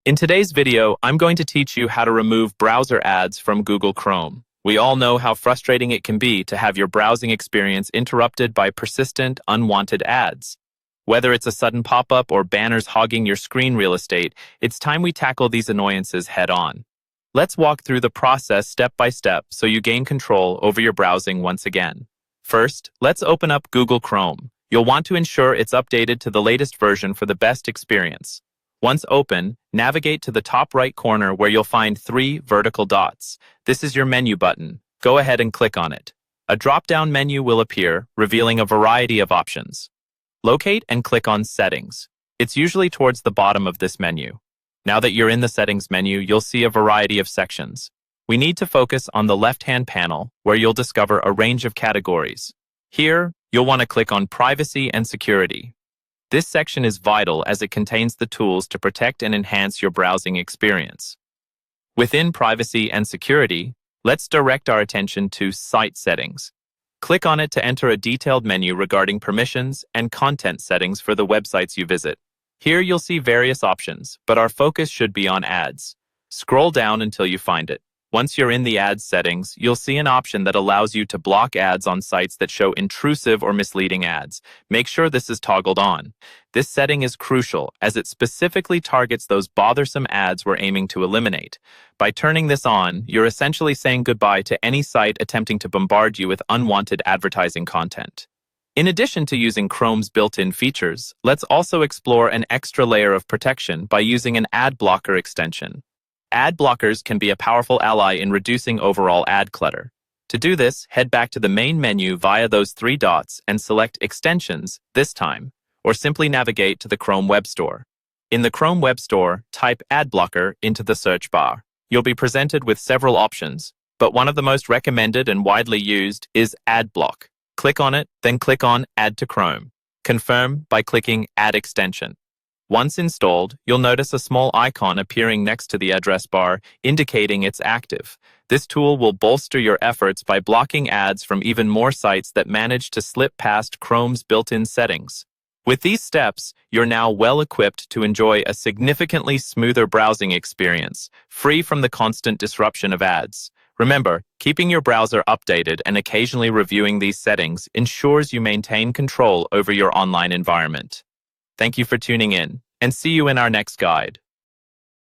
In today's video, I'm going to teach you how to remove browser ads from Google Chrome. We all know how frustrating it can be to have your browsing experience interrupted by persistent, unwanted ads. Whether it's a sudden pop-up or banners hogging your screen real estate, it's time we tackle these annoyances head-on. Let's walk through the process step by step so you gain control over your browsing once again. First, let's open up Google Chrome. You'll want to ensure it's updated to the latest version for the best experience. Once open, navigate to the top right corner where you'll find 3 vertical dots. This is your menu button. Go ahead and click on it. A drop-down menu will appear, revealing a variety of options. Locate and click on Settings. It's usually towards the bottom of this menu. Now that you're in the Settings menu, you'll see a variety of sections. We need to focus on the left-hand panel, where you'll discover a range of categories. Here, you'll want to click on Privacy and Security. This section is vital as it contains the tools to protect and enhance your browsing experience. Within Privacy and Security, let's direct our attention to Site Settings. Click on it to enter a detailed menu regarding permissions and content settings for the websites you visit. Here you'll see various options, but our focus should be on ads. Scroll down until you find it. Once you're in the ads settings, you'll see an option that allows you to block ads on sites that show intrusive or misleading ads. Make sure this is toggled on. This setting is crucial as it specifically targets those bothersome ads we're aiming to eliminate. By turning this on, you're essentially saying goodbye to any site attempting to bombard you with unwanted advertising content. In addition to using Chrome's built-in features, let's also explore an extra layer of protection by using an ad blocker extension. Ad blockers can be a powerful ally in reducing overall ad clutter. To do this, head back to the main menu via those 3 dots and select Extensions this time, or simply navigate to the Chrome Web Store. In the Chrome Web Store, type Ad Blocker into the search bar. You'll be presented with several options, but one of the most recommended and widely used is Ad Block. Click on it, then click on Add to Chrome. Confirm by clicking Add Extension. Once installed, you'll notice a small icon appearing next to the address bar, indicating it's active. This tool will bolster your efforts by blocking ads from even more sites that manage to slip past Chrome's built-in settings. With these steps, you're now well equipped to enjoy a significantly smoother browsing experience, free from the constant disruption of ads. Remember, keeping your browser updated and occasionally reviewing these settings ensures you maintain control over your online environment. Thank you for tuning in, and see you in our next guide.